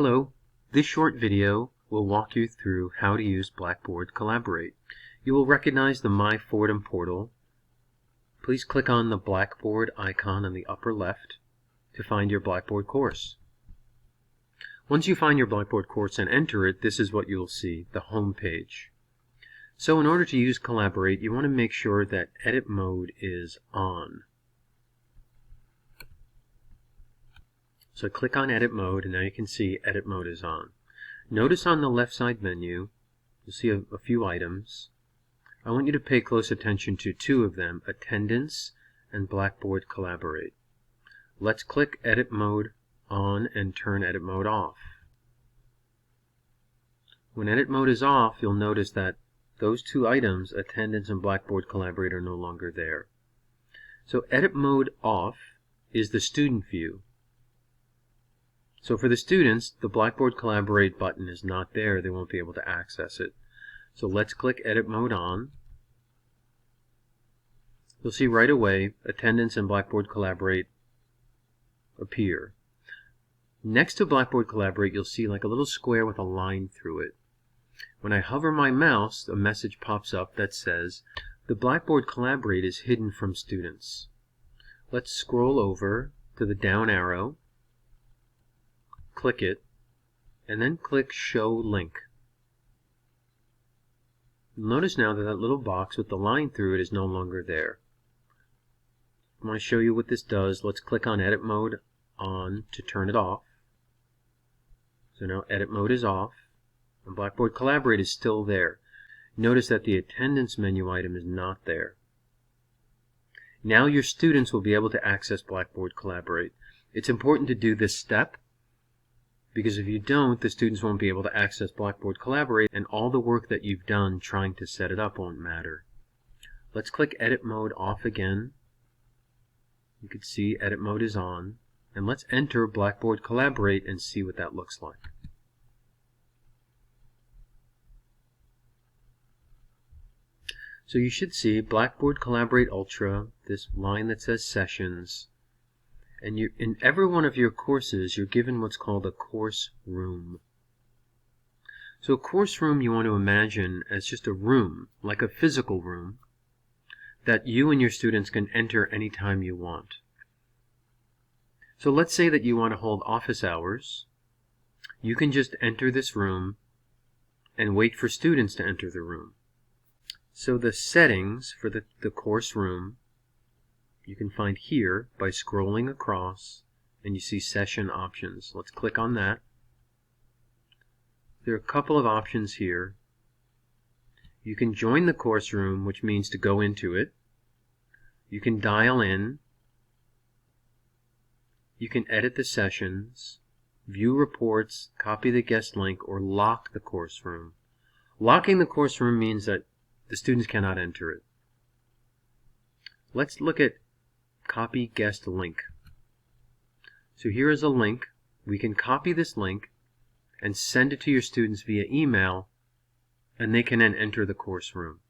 Hello, this short video will walk you through how to use Blackboard Collaborate. You will recognize the My Fordham portal. Please click on the Blackboard icon on the upper left to find your Blackboard course. Once you find your Blackboard course and enter it, this is what you'll see, the home page. So in order to use Collaborate, you want to make sure that edit mode is on. So click on Edit Mode, and now you can see Edit Mode is on. Notice on the left side menu, you'll see a few items. I want you to pay close attention to two of them, Attendance and Blackboard Collaborate. Let's click Edit Mode on and turn Edit Mode off. When Edit Mode is off, you'll notice that those two items, Attendance and Blackboard Collaborate, are no longer there. So Edit Mode off is the student view. So for the students, the Blackboard Collaborate button is not there. They won't be able to access it. So let's click Edit Mode on. You'll see right away Attendance and Blackboard Collaborate appear. Next to Blackboard Collaborate, you'll see like a little square with a line through it. When I hover my mouse, a message pops up that says, the Blackboard Collaborate is hidden from students. Let's scroll over to the down arrow. Click it, and then click Show Link. Notice now that that little box with the line through it is no longer there. I want to show you what this does. Let's click on Edit Mode on to turn it off. So now Edit Mode is off, and Blackboard Collaborate is still there. Notice that the Attendance menu item is not there. Now your students will be able to access Blackboard Collaborate. It's important to do this step, because if you don't, the students won't be able to access Blackboard Collaborate, and all the work that you've done trying to set it up won't matter. Let's click Edit Mode off again. You can see Edit Mode is on, and let's enter Blackboard Collaborate and see what that looks like. So you should see Blackboard Collaborate Ultra, this line that says Sessions. And in every one of your courses, you're given what's called a course room. So a course room you want to imagine as just a room, like a physical room, that you and your students can enter anytime you want. So let's say that you want to hold office hours. You can just enter this room and wait for students to enter the room. So the settings for the course room you can find here by scrolling across, and you see session options. Let's click on that. There are a couple of options here. You can join the course room, which means to go into it. You can dial in. You can edit the sessions, view reports, copy the guest link, or lock the course room. Locking the course room means that the students cannot enter it. Let's look at Copy Guest Link. So here is a link. We can copy this link and send it to your students via email, and they can then enter the course room.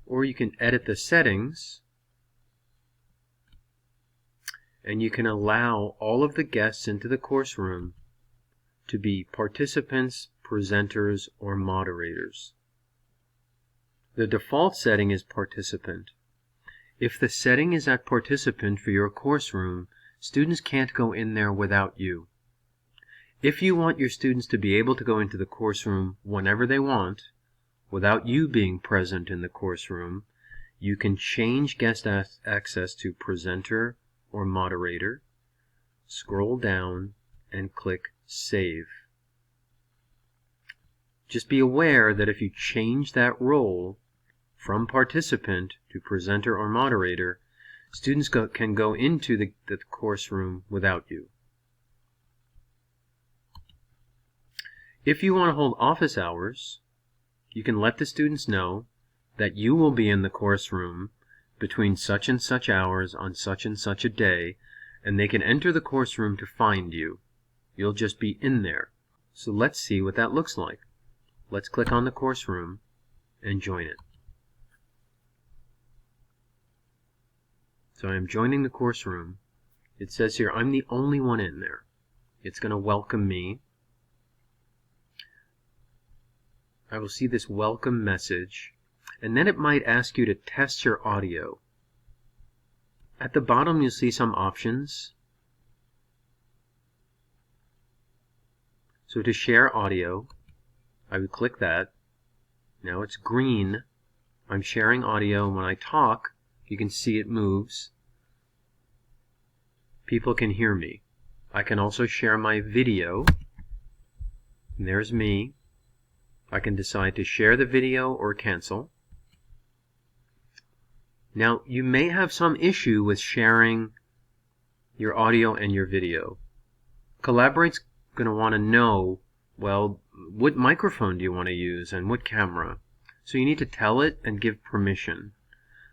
Or you can edit the settings, and you can allow all of the guests into the course room to be participants, presenters, or moderators. The default setting is participant. If the setting is at participant for your course room, students can't go in there without you. If you want your students to be able to go into the course room whenever they want, without you being present in the course room, you can change guest access to presenter or moderator, scroll down, and click Save. Just be aware that if you change that role from participant to presenter or moderator, students can go into the course room without you. If you want to hold office hours, you can let the students know that you will be in the course room between such and such hours on such and such a day, and they can enter the course room to find you. You'll just be in there. So let's see what that looks like. Let's click on the course room and join it. So I am joining the course room. It says here I'm the only one in there. It's going to welcome me. I will see this welcome message, and then it might ask you to test your audio. At the bottom you'll see some options. So to share audio, I would click that. Now it's green. I'm sharing audio. When I talk, you can see it moves. People can hear me. I can also share my video. And there's me. I can decide to share the video or cancel. Now, you may have some issue with sharing your audio and your video. Collaborate's going to want to know, well, what microphone do you want to use and what camera? So you need to tell it and give permission.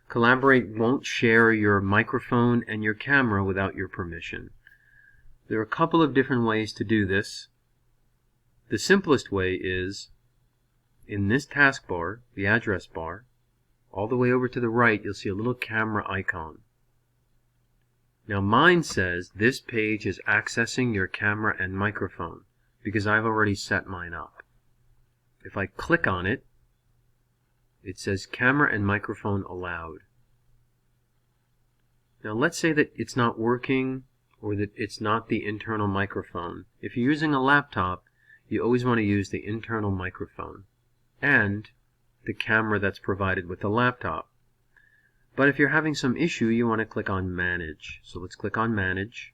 Collaborate won't share your microphone and your camera without your permission. There are a couple of different ways to do this. The simplest way is, in this taskbar, the address bar, all the way over to the right, you'll see a little camera icon. Now mine says this page is accessing your camera and microphone because I've already set mine up. If I click on it, it says camera and microphone allowed. Now let's say that it's not working or that it's not the internal microphone. If you're using a laptop, you always want to use the internal microphone and the camera that's provided with the laptop. But if you're having some issue, you want to click on Manage. So let's click on Manage.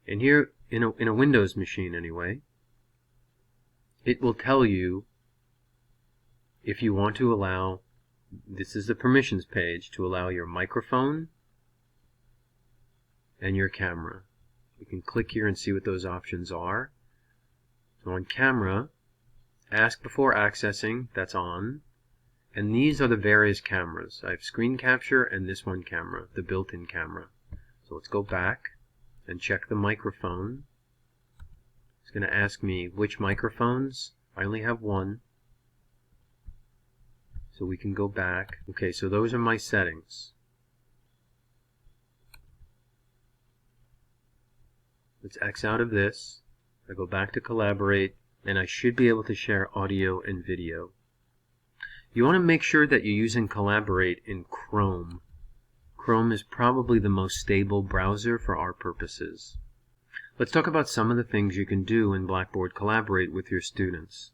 And here, in a Windows machine anyway, it will tell you if you want to allow, this is the permissions page, to allow your microphone and your camera. You can click here and see what those options are. So on camera, ask before accessing, that's on. And these are the various cameras. I have screen capture and this one camera, the built-in camera. So let's go back and check the microphone. It's going to ask me which microphones. I only have one. So we can go back. Okay, so those are my settings. Let's X out of this. I go back to Collaborate, and I should be able to share audio and video. You want to make sure that you're using Collaborate in Chrome. Chrome is probably the most stable browser for our purposes. Let's talk about some of the things you can do in Blackboard Collaborate with your students.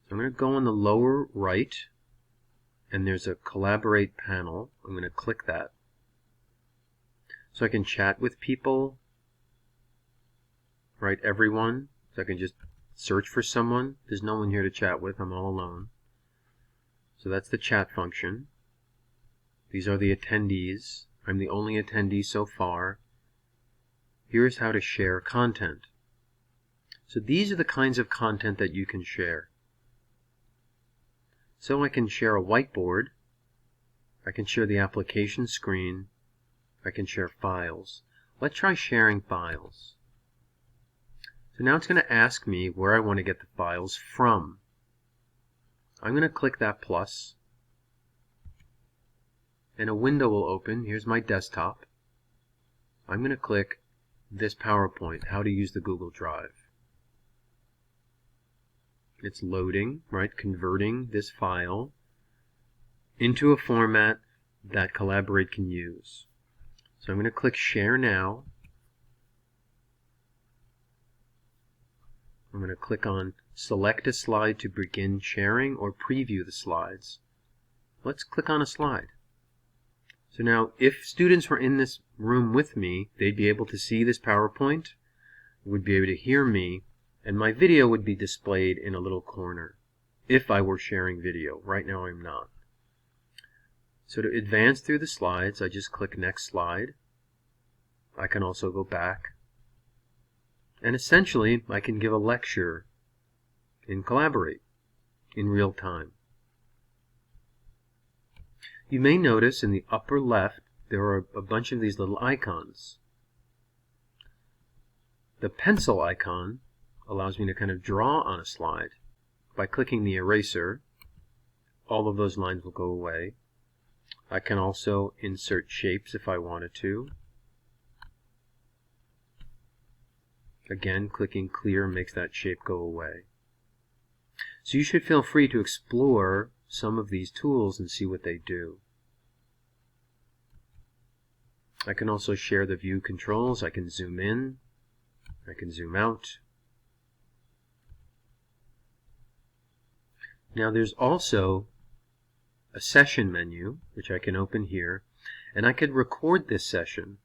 So I'm going to go on the lower right, and there's a Collaborate panel. I'm going to click that. So I can chat with people, write everyone, so I can just search for someone. There's no one here to chat with, I'm all alone. So that's the chat function. These are the attendees. I'm the only attendee so far. Here's how to share content. So these are the kinds of content that you can share. So I can share a whiteboard. I can share the application screen. I can share files. Let's try sharing files. So now it's going to ask me where I want to get the files from. I'm going to click that plus, and a window will open. Here's my desktop. I'm going to click this PowerPoint, how to use the Google Drive. It's loading, right, converting this file into a format that Collaborate can use. So I'm going to click Share Now. I'm going to click on Select a slide to begin sharing or preview the slides. Let's click on a slide. So now, if students were in this room with me, they'd be able to see this PowerPoint, would be able to hear me, and my video would be displayed in a little corner if I were sharing video. Right now I'm not. So to advance through the slides, I just click Next Slide. I can also go back. And essentially, I can give a lecture in Collaborate in real time. You may notice in the upper left, there are a bunch of these little icons. The pencil icon allows me to kind of draw on a slide. By clicking the eraser, all of those lines will go away. I can also insert shapes if I wanted to. Again, clicking clear makes that shape go away. So you should feel free to explore some of these tools and see what they do. I can also share the view controls. I can zoom in, I can zoom out. Now there's also a session menu, which I can open here, and I could record this session.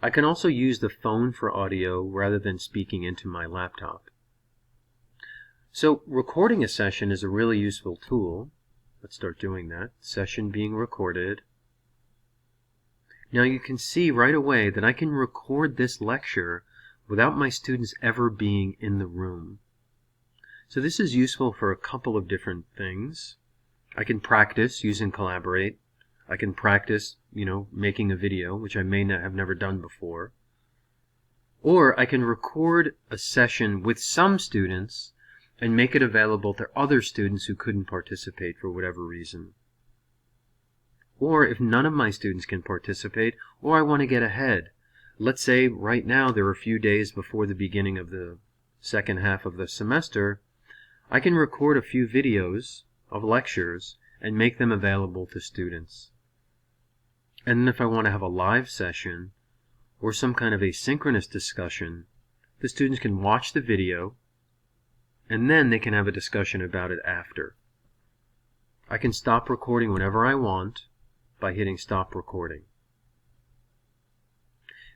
I can also use the phone for audio rather than speaking into my laptop. So recording a session is a really useful tool. Let's start doing that. Session being recorded. Now you can see right away that I can record this lecture without my students ever being in the room. So this is useful for a couple of different things. I can practice using Collaborate. I can practice, making a video, which I may not have never done before. Or I can record a session with some students and make it available to other students who couldn't participate for whatever reason. Or if none of my students can participate, or I want to get ahead. Let's say right now there are a few days before the beginning of the second half of the semester, I can record a few videos of lectures and make them available to students. And then if I want to have a live session or some kind of asynchronous discussion, the students can watch the video and then they can have a discussion about it after. I can stop recording whenever I want by hitting stop recording.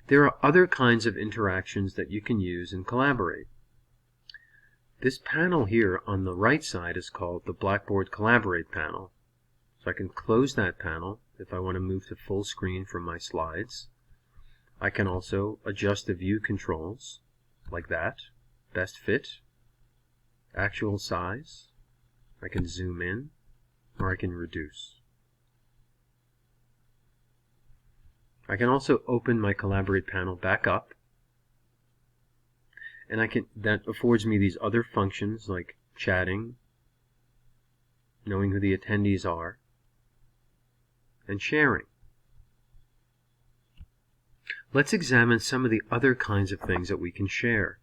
There are other kinds of interactions that you can use in Collaborate. This panel here on the right side is called the Blackboard Collaborate panel. So I can close that panel if I want to move to full screen from my slides. I can also adjust the view controls like that, best fit, actual size. I can zoom in or I can reduce. I can also open my Collaborate panel back up, and that affords me these other functions like chatting, knowing who the attendees are, and sharing. Let's examine some of the other kinds of things that we can share.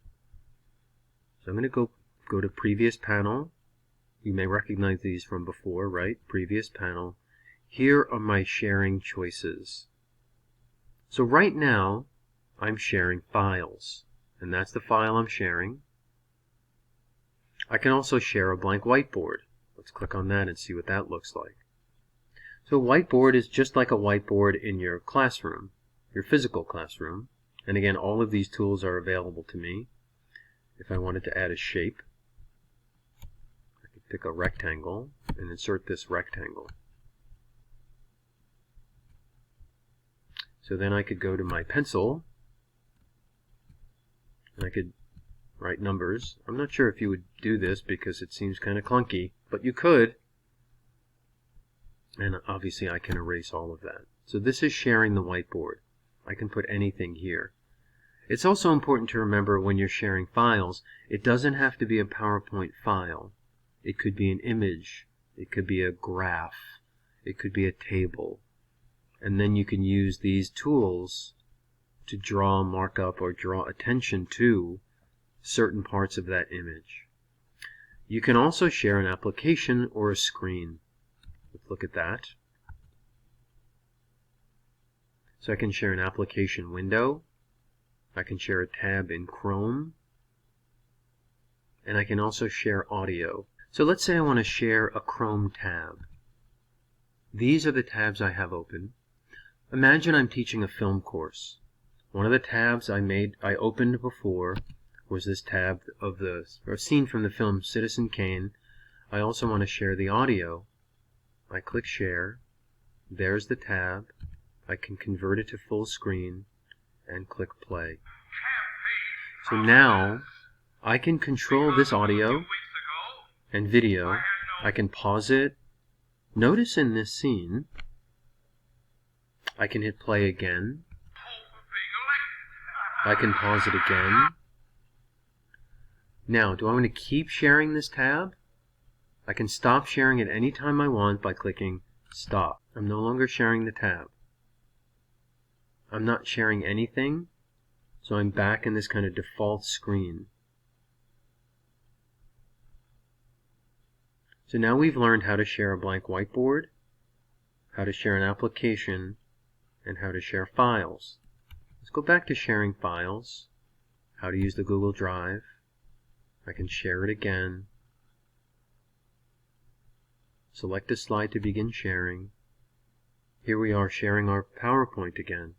So I'm going to go to Previous Panel. You may recognize these from before, right? Previous Panel. Here are my sharing choices. So right now, I'm sharing files, and that's the file I'm sharing. I can also share a blank whiteboard. Let's click on that and see what that looks like. So a whiteboard is just like a whiteboard in your classroom, your physical classroom. And again, all of these tools are available to me. If I wanted to add a shape, I could pick a rectangle and insert this rectangle. So then I could go to my pencil, and I could write numbers. I'm not sure if you would do this because it seems kind of clunky, but you could. And obviously I can erase all of that. So this is sharing the whiteboard. I can put anything here. It's also important to remember when you're sharing files, it doesn't have to be a PowerPoint file. It could be an image. It could be a graph. It could be a table. And then you can use these tools to draw markup or draw attention to certain parts of that image. You can also share an application or a screen. Let's look at that. So I can share an application window. I can share a tab in Chrome. And I can also share audio. So let's say I want to share a Chrome tab. These are the tabs I have open. Imagine I'm teaching a film course. One of the tabs I opened before was this tab of the scene from the film Citizen Kane. I also want to share the audio. I click share. There's the tab. I can convert it to full screen and click play. So now I can control this audio and video. I can pause it. Notice in this scene, I can hit play again. I can pause it again. Now, do I want to keep sharing this tab? I can stop sharing at any time I want by clicking stop. I'm no longer sharing the tab. I'm not sharing anything, So I'm back in this kind of default screen. So now we've learned how to share a blank whiteboard, how to share an application, and how to share files. Let's go back to sharing files, how to use the Google Drive. I can share it again. Select a slide to begin sharing. Here we are sharing our PowerPoint again.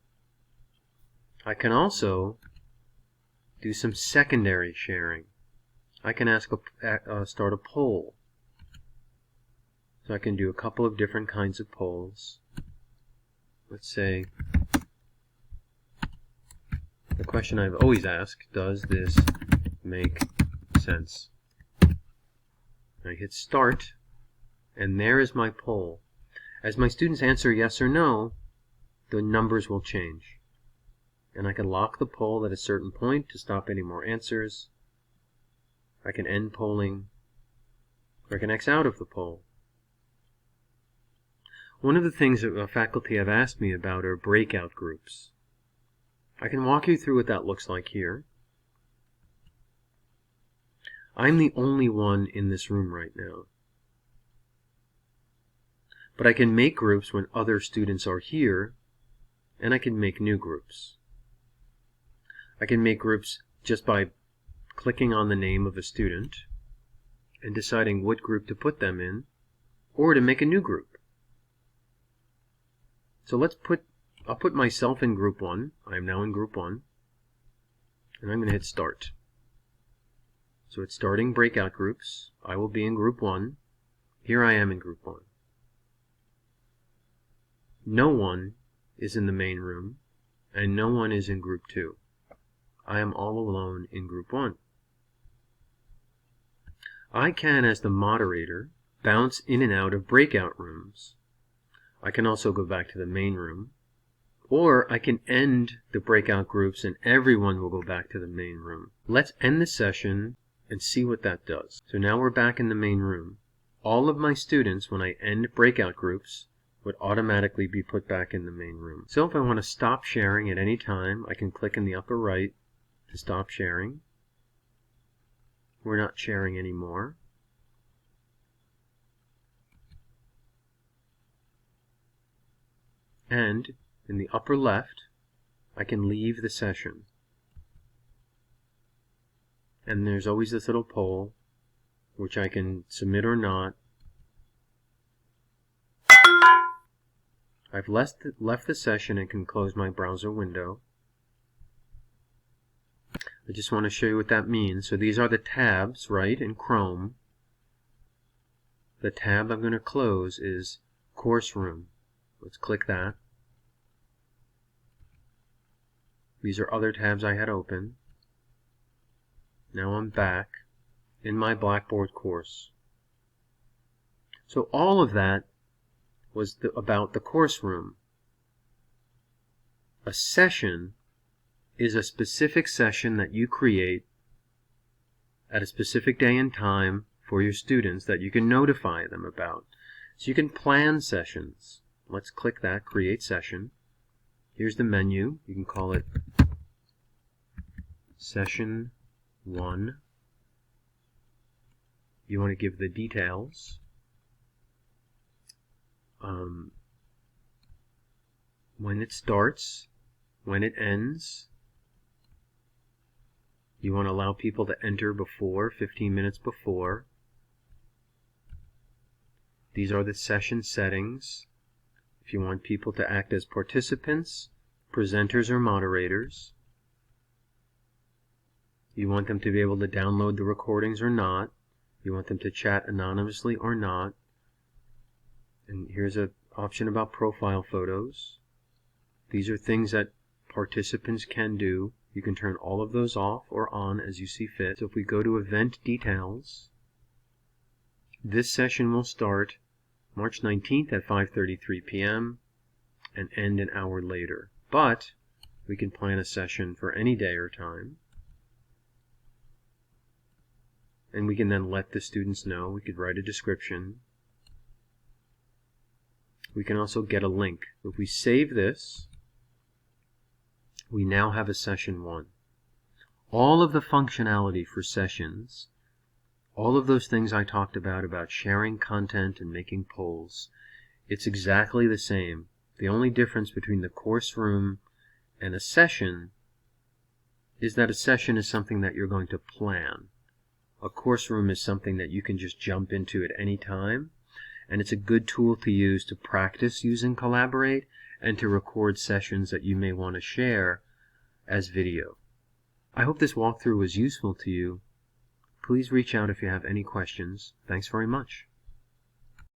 I can also do some secondary sharing. I can start a poll. So I can do a couple of different kinds of polls. Let's say the question I've always asked, does this make sense? I hit start, and there is my poll. As my students answer yes or no, the numbers will change. And I can lock the poll at a certain point to stop any more answers. I can end polling, or I can X out of the poll. One of the things that faculty have asked me about are breakout groups. I can walk you through what that looks like here. I'm the only one in this room right now. But I can make groups when other students are here, and I can make new groups. I can make groups just by clicking on the name of a student and deciding what group to put them in, or to make a new group. So I'll put myself in group 1. I am now in group 1. And I'm going to hit start. So it's starting breakout groups. I will be in group 1. Here I am in group 1. No one is in the main room, and no one is in group 2. I am all alone in group 1. I can, as the moderator, bounce in and out of breakout rooms. I can also go back to the main room, or I can end the breakout groups and everyone will go back to the main room. Let's end the session and see what that does. So now we're back in the main room. All of my students, when I end breakout groups, would automatically be put back in the main room. So if I want to stop sharing at any time, I can click in the upper right to stop sharing. We're not sharing anymore. And in the upper left, I can leave the session. And there's always this little poll, which I can submit or not. I've left the session and can close my browser window. I just want to show you what that means. So these are the tabs, right, in Chrome. The tab I'm going to close is Course Room. Let's click that. These are other tabs I had open. Now I'm back in my Blackboard course. So all of that was about the course room. A session is a specific session that you create at a specific day and time for your students that you can notify them about. So you can plan sessions. Let's click that, Create Session. Here's the menu. You can call it Session 1. You want to give the details. When it starts, when it ends. You want to allow people to enter before, 15 minutes before. These are the session settings. If you want people to act as participants, presenters, or moderators. You want them to be able to download the recordings or not. You want them to chat anonymously or not. And here's an option about profile photos. These are things that participants can do. You can turn all of those off or on as you see fit. So if we go to Event Details, this session will start March 19th at 5:33 p.m. and end an hour later. But we can plan a session for any day or time. And we can then let the students know. We could write a description. We can also get a link. If we save this, we now have a session 1. All of the functionality for sessions, all of those things I talked about sharing content and making polls, it's exactly the same. The only difference between the course room and a session is that a session is something that you're going to plan. A course room is something that you can just jump into at any time, and it's a good tool to use to practice using Collaborate and to record sessions that you may want to share as video. I hope this walkthrough was useful to you. Please reach out if you have any questions. Thanks very much.